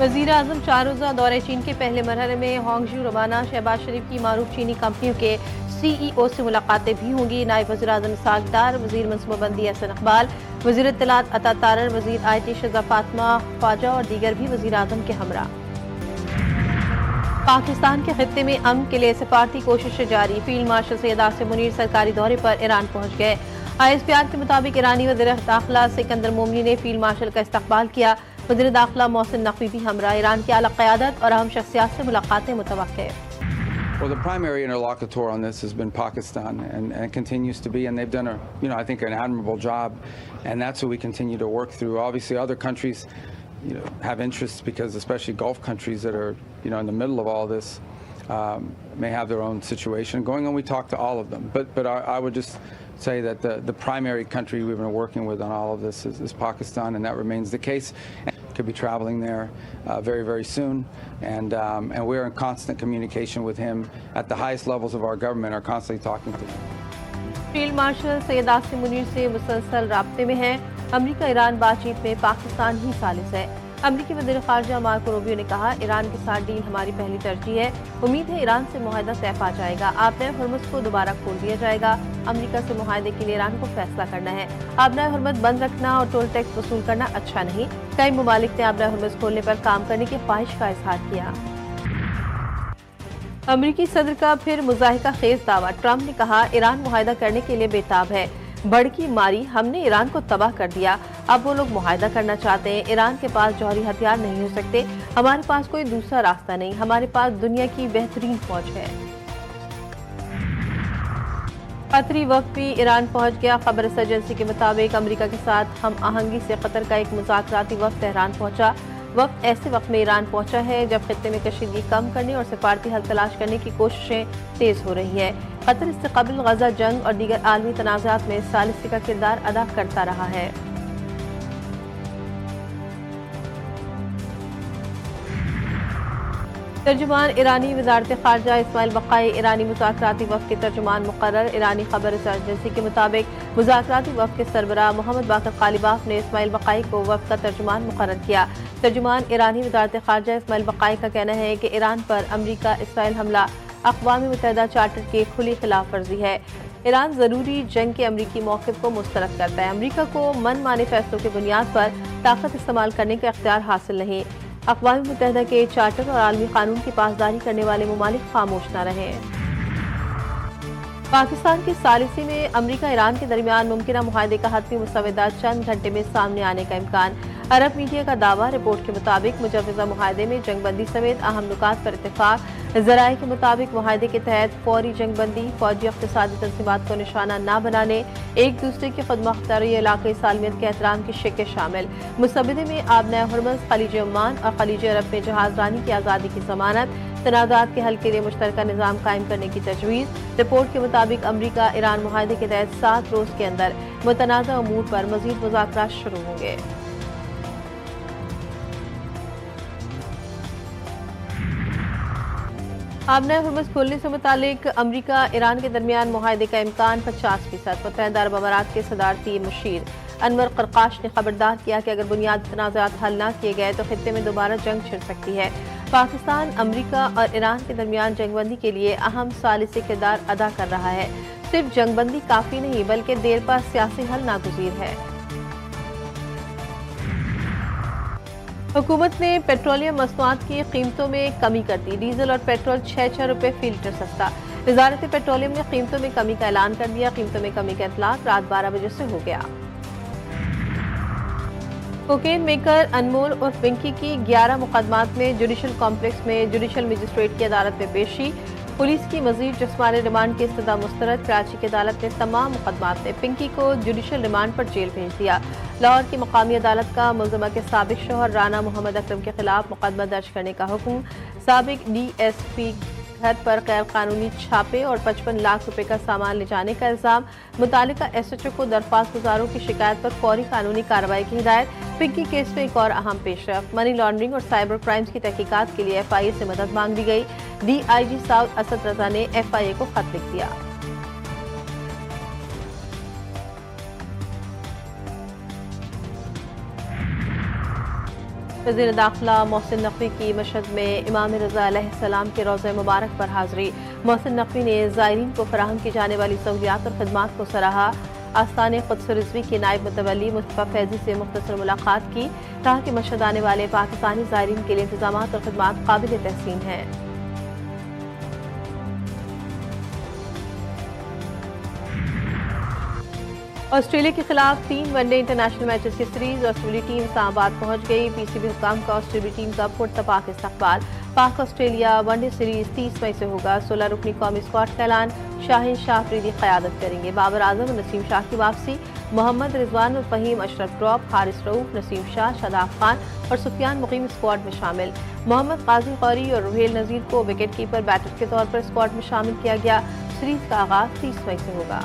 वज़ीर आज़म 4 रोज़ा दौरे चीन के पहले मरहले में होंगझू रवाना। शहबाज शरीफ की मारूफ चीनी कंपनियों के CEO से मुलाकातें भी होंगी। नायब वज़ीर आज़म इसहाक डार, वज़ीर मनसूबाबंदी एहसन इकबाल, वज़ीर इत्तलात अता तारर, वज़ीर IT शज़ा फातिमा ख्वाजा और दीगर भी वज़ीर आज़म के हमरा। पाकिस्तान के खित्ते में अमन के लिए सफारती कोशिशें जारी। फील्ड मार्शल सैयद आसिम मुनीर सरकारी दौरे पर ईरान पहुंच गए। ISPR के मुताबिक ईरानी वज़ीर दाखिला सिकंदर मोमनी ने फील्ड मार्शल का इस्तकबाल किया। वज़ीर दाखिला मोहसिन नकवी भी हमरा। ईरान की आला क़यादत और अहम शख्सियात से मुलाकातें मुतवक्के। Well, the primary interlocutor on this has been Pakistan, and continues to be, and they've done I think an admirable job, and that's what we continue to work through. Obviously, other countries, have interests, because especially Gulf countries that are, in the middle of all this, may have their own situation going on. We talk to all of them, but I would just say that the primary country we've been working with on all of this is Pakistan, and that remains the case. Could be traveling there very, very soon, and we're in constant communication with him at the highest levels of our government, are constantly talking to him. Field marshal Syed Asim Munir से मुसलसल राब्ते में हैं। अमरीका Iran बातचीत में पाकिस्तान ही सालिस है। अमरीकी वज़ीर ख़ारजा Marco Rubio ने कहा, ईरान के साथ डील हमारी पहली तरजीह है। उम्मीद है ईरान से मुआहदा तय पा जाएगा। आबनाए हुर्मुज़ को दोबारा खोल दिया जाएगा। अमरीका से मुआहदे के लिए ईरान को फैसला करना है। आबनाए हुर्मुज़ बंद रखना और टोल टैक्स वसूल करना अच्छा नहीं। कई ममालिक ने आबनाए हुर्मुज़ खोलने पर काम करने की ख्वाहिश का इजहार किया। अमरीकी सदर का फिर मुज़ाहिका खेज दावा। ट्रंप ने कहा, ईरान मुआहदा करने के लिए बेताब है। भड़की मारी, हमने ईरान को तबाह कर दिया। अब वो लोग मुआहदा करना चाहते हैं। ईरान के पास जौहरी हथियार नहीं हो सकते। हमारे पास कोई दूसरा रास्ता नहीं। हमारे पास दुनिया की बेहतरीन फौज है। कतरी वक्त भी ईरान पहुंच गया। खबर एजेंसी के मुताबिक अमरीका के साथ हम आहंगी से कतर का एक मुज़ाकराती वक्त तेहरान पहुंचा। वक्त ऐसे वक्त में ईरान पहुंचा है जब खित्ते में कशीदगी कम करने और सिफारती हल तलाश करने की कोशिशें तेज हो रही है। कतर इससे कबल गजा जंग और दीगर आलमी तनाज़ात में सालिसी का किरदार अदा करता रहा है। तर्जुमान ईरानी वज़ारत ख़ारजा इस्माइल बक़ाई ईरानी मुज़ाकराती वफ़द के तर्जुमान मुक़र्रर। ईरानी खबर एजेंसी के मुताबिक मुज़ाकराती वफ़द के सरबराह मोहम्मद बाक़र क़ालिबाफ़ ने इस्माइल बक़ाई को वफ़द का तर्जुमान मुक़र्रर किया। तर्जुमान ईरानी वज़ारत ख़ारजा इस्माइल बक़ाई का कहना है कि ईरान पर अमरीका इसराइल हमला अक़वाम मुत्तहिदा चार्टर की खुली खिलाफ वर्जी है। ईरान ज़रूरी जंग के अमरीकी मौक़िफ़ को मुस्तरद करता है। अमरीका को मन माने फैसलों की बुनियाद पर ताकत इस्तेमाल करने का इख्तियार हासिल नहीं। अक़वाम मुत्तहिदा के चार्टर और आलमी कानून की पासदारी करने वाले ममालिक खामोश न रहें। पाकिस्तान की सालिसी में अमरीका ईरान के दरमियान मुमकिन मुआहदे का हतमी मुसवदा चंद घंटे में सामने आने का इम्कान। अरब मीडिया का दावा। रिपोर्ट के मुताबिक मुजव्वज़ा मुआहदे में जंगबंदी समेत अहम नुकात पर इत्तेफाक। ज़राए के मुताबिक मुआहदे के तहत फौरी जंगबंदी, फौजी इक़्तिसादी तंज़ीमात को निशाना न बनाने, एक दूसरे की खुदमुख्तारी इलाक़ाई सालमियत के एहतराम की शिक़ें शामिल। मुसवदे में आबनाए हुर्मुज़, खलीज ओमान और खलीज अरब में जहाज़ रानी की आज़ादी की ज़मानत, तनाज़ात के हल के लिए मुश्तरका निज़ाम कायम करने की तजवीज़। रिपोर्ट के मुताबिक अमरीका ईरान मुआहदे के तहत 7 रोज़ के अंदर मुतनाज़ा अमूर पर मज़ीद मुज़ाकरात शुरू होंगे। आबनाए हुर्मुज़ खोलने से मुतालिक अमरीका ईरान के दरमियान मुआहदे का इम्कान 50%। मुत्तहिदा अरब अमारात के सदारती मुशीर अनवर क़रक़ाश ने खबरदार किया कि अगर बुनियादी तनाज़ात हल न किए गए तो खित्ते में दोबारा जंग छिड़ सकती है। पाकिस्तान अमरीका और ईरान के दरमियान जंगबंदी के लिए अहम सालिसी किरदार अदा कर रहा है। सिर्फ जंगबंदी काफ़ी नहीं, बल्कि देर पा सियासी हल नागुज़ीर है। हुकूमत ने पेट्रोलियम मसनूआत की कीमतों में कमी कर दी। डीजल और पेट्रोल 6 रुपये फी लीटर सस्ता। वज़ारत पेट्रोलियम ने कीमतों में कमी का ऐलान कर दिया। कीमतों में कमी का इतलाक रात 12 बजे से हो गया। कोकेन मेकर अनमोल और पिंकी की 11 मुकदमात में जुडिशल कॉम्प्लेक्स में जुडिशल मजिस्ट्रेट की अदालत में पेशी। पुलिस की मजीद जिस्मानी रिमांड की इस्तदा मुस्तरद। कराची की अदालत ने तमाम मुकदमात में पिंकी को जुडिशल रिमांड पर जेल भेज दिया। लाहौर की मकामी अदालत का मुलज़मा के साबिक शौहर राना मोहम्मद अकरम के खिलाफ मुकदमा दर्ज करने का हुक्म। साबिक DSP घर पर गैर कानूनी छापे और 55 लाख रुपए का सामान ले जाने का इल्जाम। मुतालिका SHO को दरख्वास्त गुजारों की शिकायत पर फौरी कानूनी कार्रवाई की हिदायत। पिंकी केस में एक और अहम पेशरफ, मनी लॉन्ड्रिंग और साइबर क्राइम्स की तहकीकात के लिए FIA से मदद मांग दी गई। DIG साउथ असद रजा ने FIA को खत लिख दिया। वज़ीर दाखिला मोहसिन नकवी की मशहद में इमाम रज़ा अलैहिस्सलाम के रोज़े मुबारक पर हाज़री। मोहसिन नकवी ने ज़ायरीन को फराहम की जाने वाली सहूलियात और खदमात को सराहा। आस्ताने क़ुद्स रिज़वी के नायब मुतवल्ली मुस्तफ़ा फैज़ी से मुख्तसर मुलाकात की। कहा कि मशहद आने वाले पाकिस्तानी ज़ायरीन के लिए इंतज़ामात और खदमात काबिल तहसीन हैं। ऑस्ट्रेलिया के खिलाफ 3 वनडे इंटरनेशनल मैचेस की सीरीज ऑस्ट्रेलियाई टीम इस्लामाबाद पहुंच गई। पीसीबी हुकाम का ऑस्ट्रेलियाई टीम का पुरतपाक इस्तकबाल। पाक ऑस्ट्रेलिया वनडे सीरीज 30 मई से होगा। 16 रुकनी कौमी स्क्वाड का ऐलान। शाहीन शाह अफरीदी क़यादत करेंगे। बाबर आजम और नसीम शाह की वापसी। मोहम्मद रिजवान और फ़हीम अशरफ ड्रॉप। हारिस रऊफ, नसीम शाह, शादाब खान और सुफियान मुकीम स्क्वाड में शामिल। मोहम्मद काजी कौरी और रुहेल नज़ीर को विकेट कीपर बैटर के तौर पर स्क्वाड में शामिल किया गया। सीरीज का आगाज 30 मई से होगा।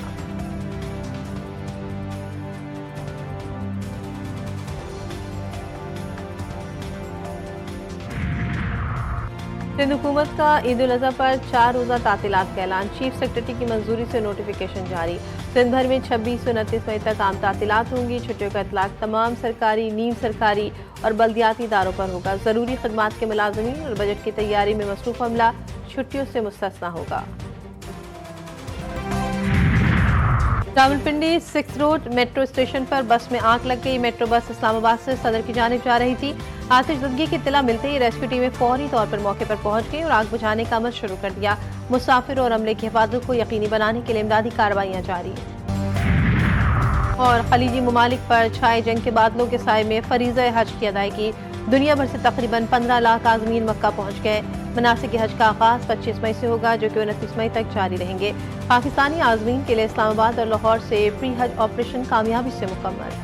सिंध हुकूमत का ईद उल अज़हा पर 4 रोज़ा तातीलात का ऐलान। चीफ सेक्रेटरी की मंजूरी से नोटिफिकेशन जारी। सिंध भर में 26 से 29 मई तक आम तातीलात होंगी। छुट्टियों का इतलाक तमाम सरकारी, नीम सरकारी और बल्दियाती इदारों पर होगा। ज़रूरी खदमात के मुलाज़मीन और बजट की तैयारी में मसरूफ़ अमला छुट्टियों से मुस्तस्ना होगा। रावलपिंडी 6 रोड मेट्रो स्टेशन पर बस में आग लग गई। मेट्रो बस इस्लामाबाद से सदर की जानिब जा रही थी। आतिशज़दगी की इत्तला मिलते ही रेस्क्यू टीमें फौरी तौर पर मौके पर पहुंच गई और आग बुझाने का अमल शुरू कर दिया। मुसाफिर और अमले की हिफाजत को यकीनी बनाने के लिए इमदादी कार्रवाइयां जारी। और खलीजी ममालिक पर छाए जंग के बादलों के साए में फरीज़ा हज की अदायगी। दुनिया भर से तकरीबन 15 लाख आज़मीन मक्का पहुंच गए। मनासिक हज का आगाज 25 मई से होगा, जो कि 29 मई तक जारी रहेंगे। पाकिस्तानी आज़मीन के लिए इस्लामाबाद और लाहौर से प्री हज ऑपरेशन कामयाबी से मुकम्मल।